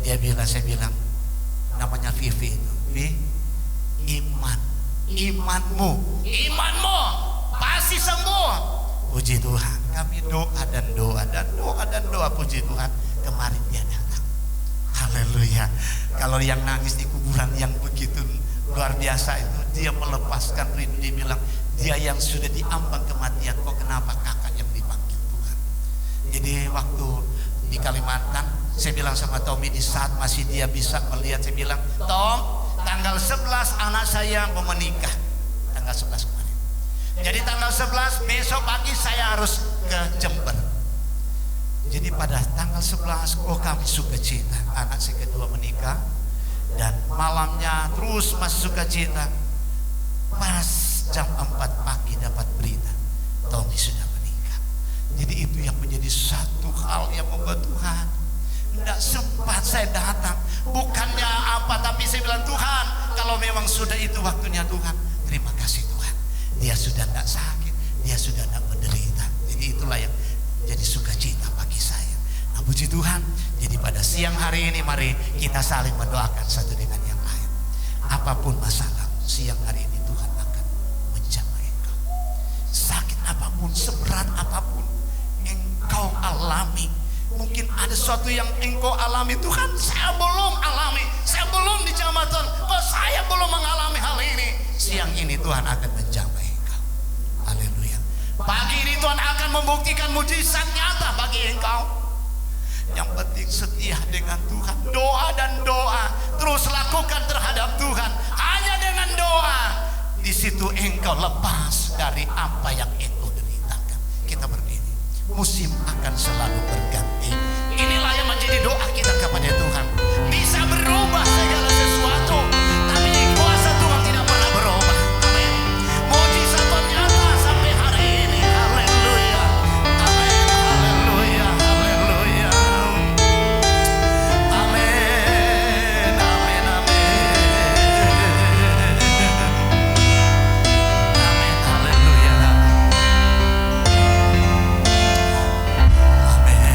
Speaker 1: Saya bilang, namanya Vivi itu, Vi, imanmu pasti sembuh. Puji Tuhan, kami doa dan doa dan doa dan doa, puji Tuhan, kemarin dia datang. Haleluya. Kalau yang nangis di kuburan yang begitu luar biasa itu, dia melepaskan rindu. Dia bilang, dia yang sudah diambang kematian, kok kenapa kakak yang dipanggil Tuhan. Jadi waktu di Kalimantan, saya bilang sama Tommy, di saat masih dia bisa melihat, saya bilang, Tom, tanggal 11 anak saya mau menikah, tanggal 11 kemarin. Jadi tanggal 11 besok pagi saya harus ke Jember. Jadi pada tanggal 11 kami sukacita, anak saya kedua menikah. Dan malamnya terus masih sukacita. Pas jam 4 pagi dapat berita, Tommy sudah menikah. Jadi itu yang menjadi satu hal yang membuat Tuhan, tidak sempat saya datang. Bukannya apa, tapi saya bilang, Tuhan, kalau memang sudah itu waktunya Tuhan, terima kasih Tuhan. Dia sudah tidak sakit, dia sudah tidak menderita. Jadi itulah yang jadi sukacita bagi saya. Nah, puji Tuhan. Jadi pada siang hari ini mari kita saling mendoakan satu dengan yang lain. Apapun masalah, siang hari ini Tuhan akan menjamah engkau. Sakit apapun, seberat apapun engkau alami. Mungkin ada sesuatu yang engkau alami, Tuhan saya belum alami, saya belum dijamah Tuhan, kok saya belum mengalami hal ini. Siang ini Tuhan akan menjamah engkau. Haleluya. Pagi ini Tuhan akan membuktikan mujizat nyata bagi engkau. Yang penting setia dengan Tuhan, doa dan doa terus lakukan terhadap Tuhan. Hanya dengan doa, di situ engkau lepas dari apa yang engkau deritakan. Kita berdiri, musim akan selalu berganti. Inilah yang menjadi doa kita kepada Tuhan. Bisa berubah segala sesuatu, tapi kuasa Tuhan tidak pernah berubah. Amin. Mujizat Tuhan nyata sampai hari ini. Haleluya. Amin. Haleluya. Haleluya. Amin. Amin. Amin. Amin. Haleluya. Amin.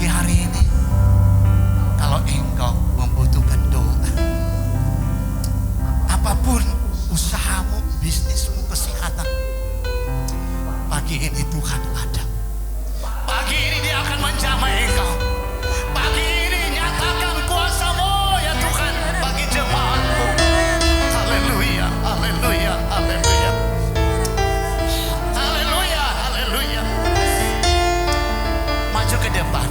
Speaker 1: pagi hari ini, kalau engkau membutuhkan doa, apapun usahamu, bisnismu, kesehatan, pagi ini Tuhan ada. Pagi ini Dia akan menjamah engkau. Pagi ini nyatakan kuasa-Mu ya Tuhan bagi jemaat-Mu. Haleluya, haleluya, haleluya. Haleluya, haleluya. Maju ke depan.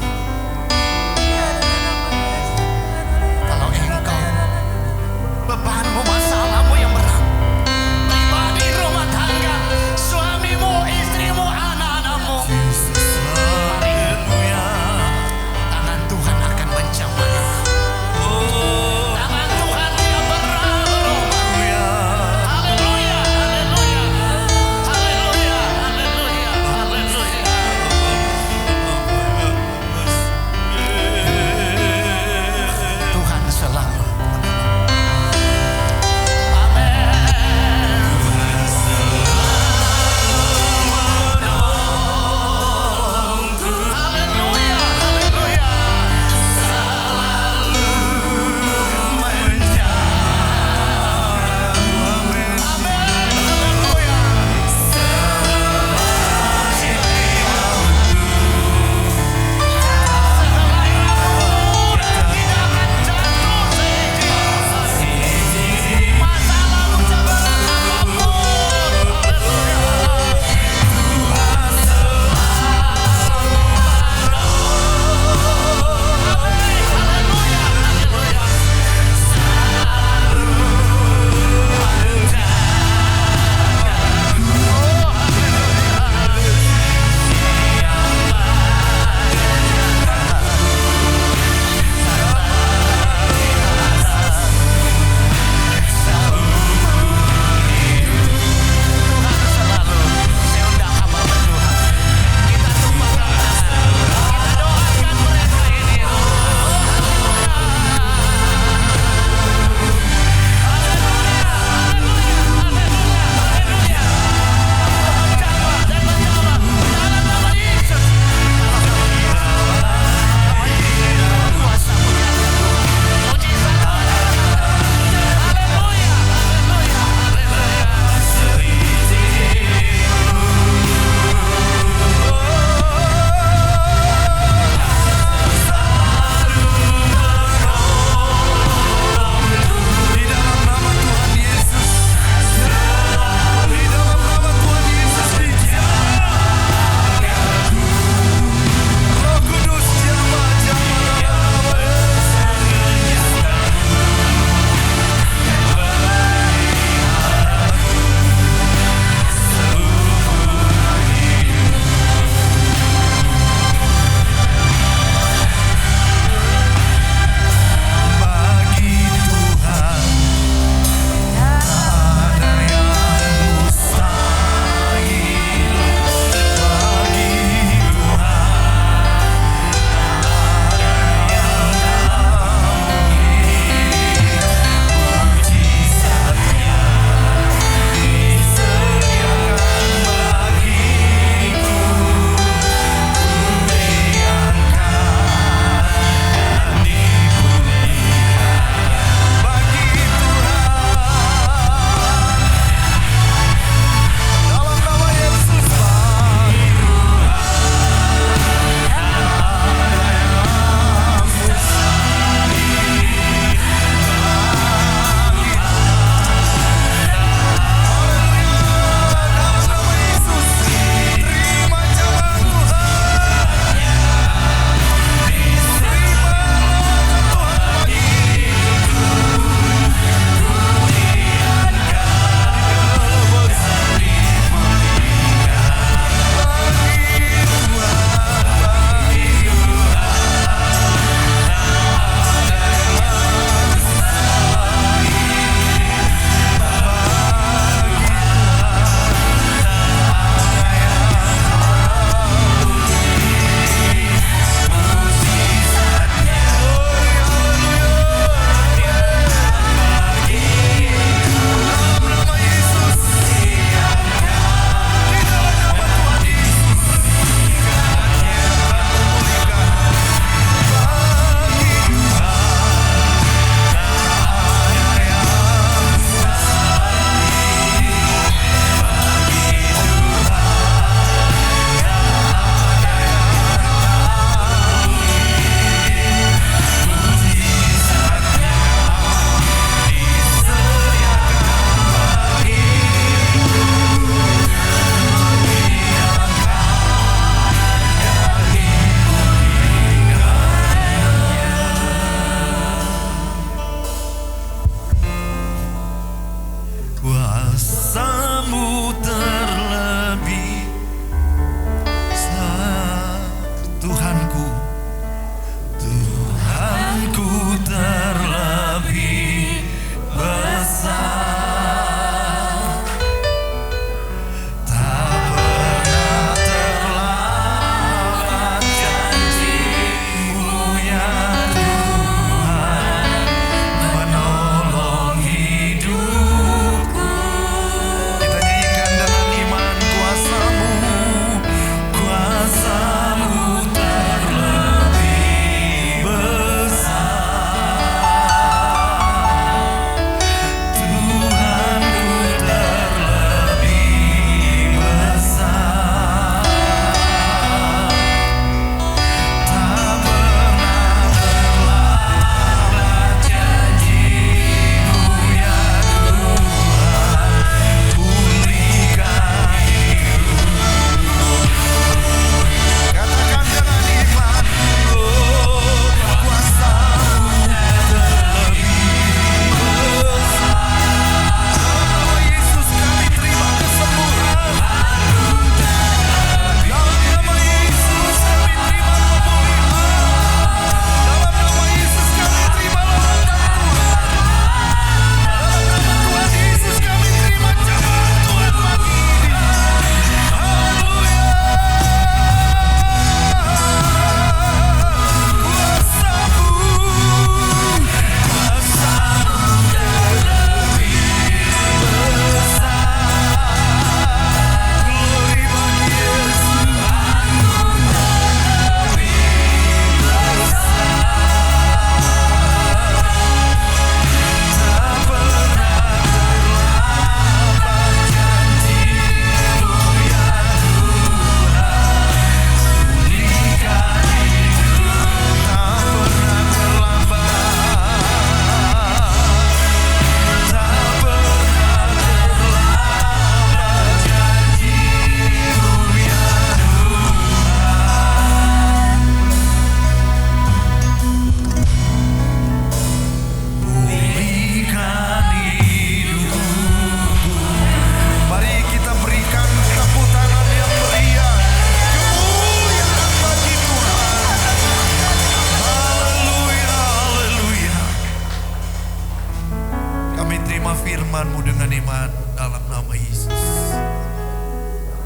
Speaker 2: firman-Mu dengan iman dalam nama Yesus.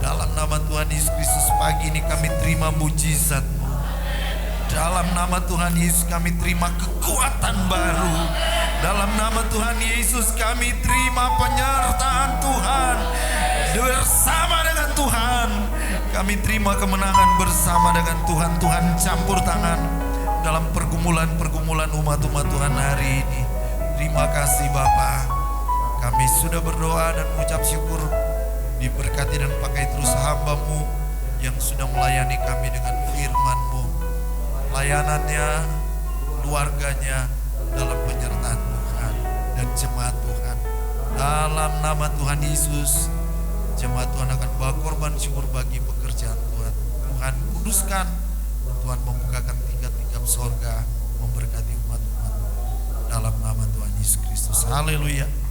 Speaker 2: Dalam nama Tuhan Yesus Kristus, pagi ini kami terima mujizat-Mu. Dalam nama Tuhan Yesus kami terima kekuatan baru. Dalam nama Tuhan Yesus kami terima penyertaan Tuhan. Bersama dengan Tuhan kami terima kemenangan bersama dengan Tuhan. Tuhan campur tangan dalam pergumulan-pergumulan umat-umat Tuhan hari ini. Terima kasih Bapa. Kami sudah berdoa dan mengucap syukur. Diberkati dan pakai terus hamba-Mu yang sudah melayani kami dengan firman-Mu. Layanannya, keluarganya dalam penyertaan Tuhan dan jemaat Tuhan. Dalam nama Tuhan Yesus, jemaat Tuhan akan bawa korban syukur bagi pekerjaan Tuhan. Tuhan kuduskan, Tuhan membukakan tingkap-tingkap sorga, memberkati umat-umat dalam nama Tuhan Yesus Kristus. Haleluya.